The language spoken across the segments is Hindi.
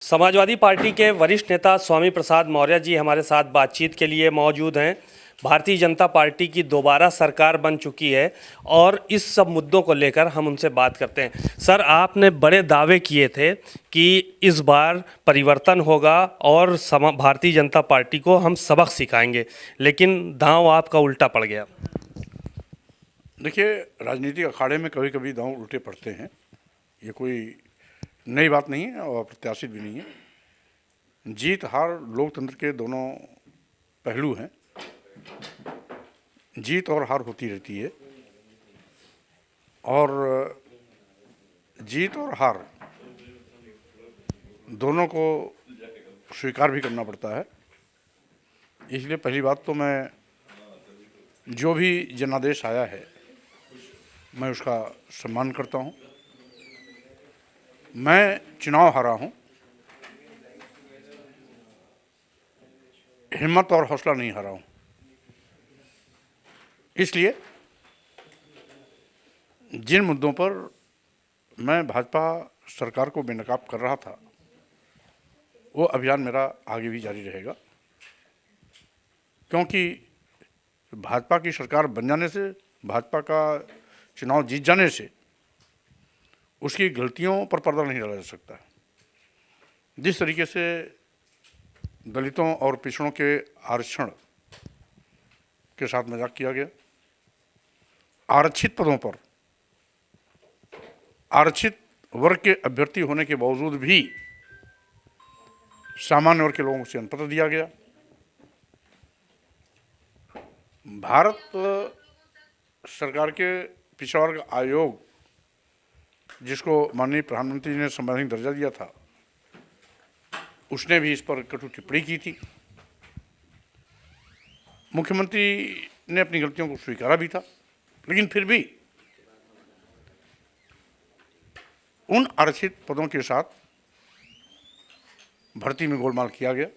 समाजवादी पार्टी के वरिष्ठ नेता स्वामी प्रसाद मौर्य जी हमारे साथ बातचीत के लिए मौजूद हैं। भारतीय जनता पार्टी की दोबारा सरकार बन चुकी है और इस सब मुद्दों को लेकर हम उनसे बात करते हैं। सर, आपने बड़े दावे किए थे कि इस बार परिवर्तन होगा और भारतीय जनता पार्टी को हम सबक सिखाएंगे, लेकिन दांव आपका उल्टा पड़ गया। देखिए, राजनीतिक अखाड़े में कभी कभी दांव उल्टे पड़ते हैं। ये कोई नई बात नहीं है और प्रत्याशित भी नहीं है। जीत हार लोकतंत्र के दोनों पहलू हैं। जीत और हार होती रहती है और जीत और हार दोनों को स्वीकार भी करना पड़ता है। इसलिए पहली बात तो मैं जो भी जनादेश आया है मैं उसका सम्मान करता हूँ। मैं चुनाव हारा हूँ, हिम्मत और हौसला नहीं हारा हूँ। इसलिए जिन मुद्दों पर मैं भाजपा सरकार को बेनकाब कर रहा था वो अभियान मेरा आगे भी जारी रहेगा, क्योंकि भाजपा की सरकार बन जाने से, भाजपा का चुनाव जीत जाने से उसकी गलतियों पर पर्दा नहीं डाला जा सकता। जिस तरीके से दलितों और पिछड़ों के आरक्षण के साथ मजाक किया गया, आरक्षित पदों पर आरक्षित वर्ग के अभ्यर्थी होने के बावजूद भी सामान्य वर्ग के लोगों को चयन पत्र दिया गया। भारत सरकार के पिछड़ा वर्ग आयोग, जिसको माननीय प्रधानमंत्री ने संवैधानिक दर्जा दिया था, उसने भी इस पर कटु टिप्पणी की थी। मुख्यमंत्री ने अपनी गलतियों को स्वीकारा भी था, लेकिन फिर भी उन आरक्षित पदों के साथ भर्ती में गोलमाल किया गया।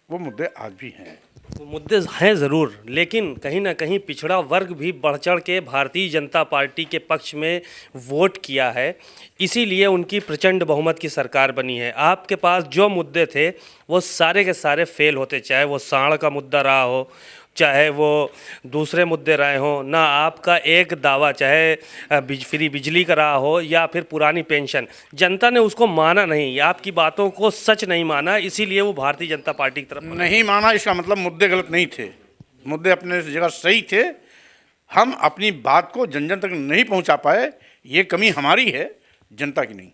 वो मुद्दे आज भी हैं। वो मुद्दे हैं ज़रूर, लेकिन कहीं ना कहीं पिछड़ा वर्ग भी बढ़ चढ़ के भारतीय जनता पार्टी के पक्ष में वोट किया है, इसीलिए उनकी प्रचंड बहुमत की सरकार बनी है। आपके पास जो मुद्दे थे वो सारे के सारे फेल होते, चाहे वो साढ़ का मुद्दा रहा हो, चाहे वो दूसरे मुद्दे रहे हों। ना आपका एक दावा, चाहे फ्री बिजली का रहा हो या फिर पुरानी पेंशन, जनता ने उसको माना नहीं, आपकी बातों को सच नहीं माना, इसीलिए वो भारतीय जनता पार्टी की तरफ नहीं माना। इसका मतलब मुद्दे गलत नहीं थे, मुद्दे अपने जगह सही थे। हम अपनी बात को जन जन तक नहीं पहुंचा पाए, ये कमी हमारी है, जनता की नहीं।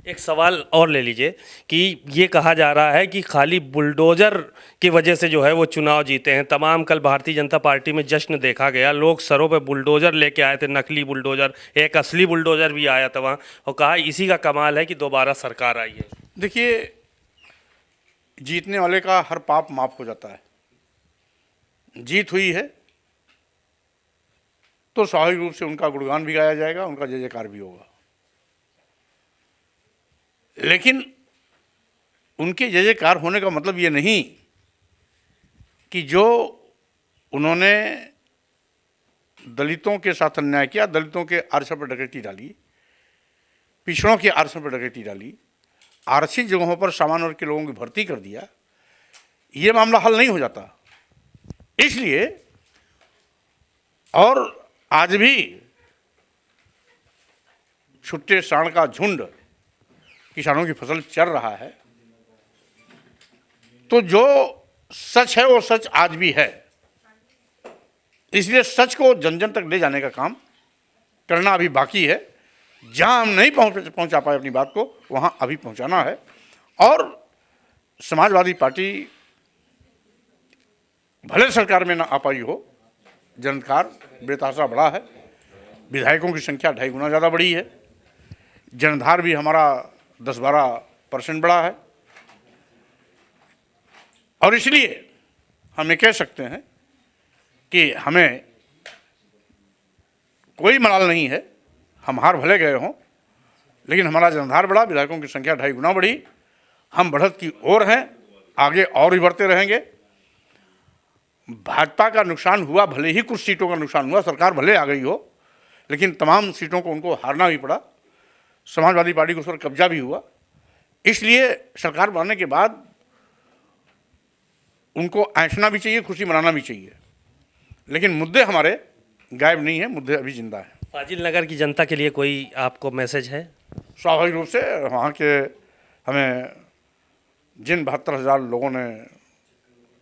एक सवाल और ले लीजिए कि ये कहा जा रहा है कि खाली बुलडोज़र की वजह से जो है वो चुनाव जीते हैं। तमाम कल भारतीय जनता पार्टी में जश्न देखा गया, लोग सरों पे बुलडोज़र लेके आए थे, नकली बुलडोज़र, एक असली बुलडोज़र भी आया था वहाँ, और कहा इसी का कमाल है कि दोबारा सरकार आई है। देखिए, जीतने वाले का हर पाप माफ हो जाता है। जीत हुई है तो स्वाभाविक रूप से उनका गुणगान भी गाया जाएगा, उनका जय जयकार भी होगा। लेकिन उनके जय जयकार होने का मतलब ये नहीं कि जो उन्होंने दलितों के साथ अन्याय किया, दलितों के आरक्षण पर डकैती डाली, पिछड़ों के आरक्षण पर डकैती डाली, आरक्षित जगहों पर सामान्य वर्ग के लोगों की भर्ती कर दिया, ये मामला हल नहीं हो जाता। इसलिए और आज भी छुट्टे सांड का झुंड किसानों की फसल चर रहा है, तो जो सच है वो सच आज भी है। इसलिए सच को जन जन तक ले जाने का काम करना अभी बाकी है। जहां हम नहीं पहुंचा पाए अपनी बात को, वहां अभी पहुंचाना है। और समाजवादी पार्टी भले सरकार में ना आ पाई हो, जनकार बेतहाशा बढ़ा है, विधायकों की संख्या 2.5 गुना ज़्यादा बढ़ी है, जनधार भी हमारा 10-12% बढ़ा है। और इसलिए हम ये कह सकते हैं कि हमें कोई मलाल नहीं है। हम हार भले गए हों, लेकिन हमारा जनधार बढ़ा, विधायकों की संख्या 2.5 गुना बढ़ी। हम बढ़त की ओर हैं, आगे और भी बढ़ते रहेंगे। भाजपा का नुकसान हुआ, भले ही कुछ सीटों का नुकसान हुआ, सरकार भले आ गई हो, लेकिन तमाम सीटों को उनको हारना भी पड़ा। समाजवादी पार्टी को उस पर कब्जा भी हुआ। इसलिए सरकार बनाने के बाद उनको ऐंठना भी चाहिए, खुशी मनाना भी चाहिए, लेकिन मुद्दे हमारे गायब नहीं है, मुद्दे अभी जिंदा है। फाजिल नगर की जनता के लिए कोई आपको मैसेज है? स्वाभाविक रूप से वहाँ के हमें जिन 72,000 लोगों ने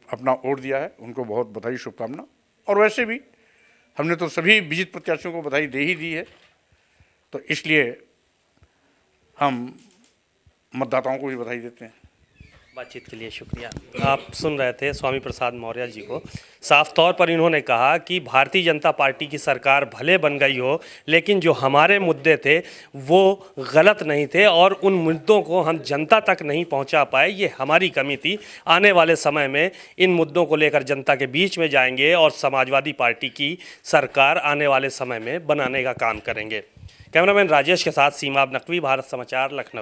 अपना वोट दिया है उनको बहुत बधाई, शुभकामना। और वैसे भी हमने तो सभी विजित प्रत्याशियों को बधाई दे ही दी है, तो इसलिए हम मतदाताओं को भी बधाई देते हैं। बातचीत के लिए शुक्रिया। आप सुन रहे थे स्वामी प्रसाद मौर्य जी को। साफ तौर पर इन्होंने कहा कि भारतीय जनता पार्टी की सरकार भले बन गई हो, लेकिन जो हमारे मुद्दे थे वो गलत नहीं थे और उन मुद्दों को हम जनता तक नहीं पहुंचा पाए, ये हमारी कमी थी। आने वाले समय में इन मुद्दों को लेकर जनता के बीच में जाएंगे और समाजवादी पार्टी की सरकार आने वाले समय में बनाने का काम करेंगे। कैमरामैन राजेश के साथ सीमा नकवी, भारत समाचार, लखनऊ।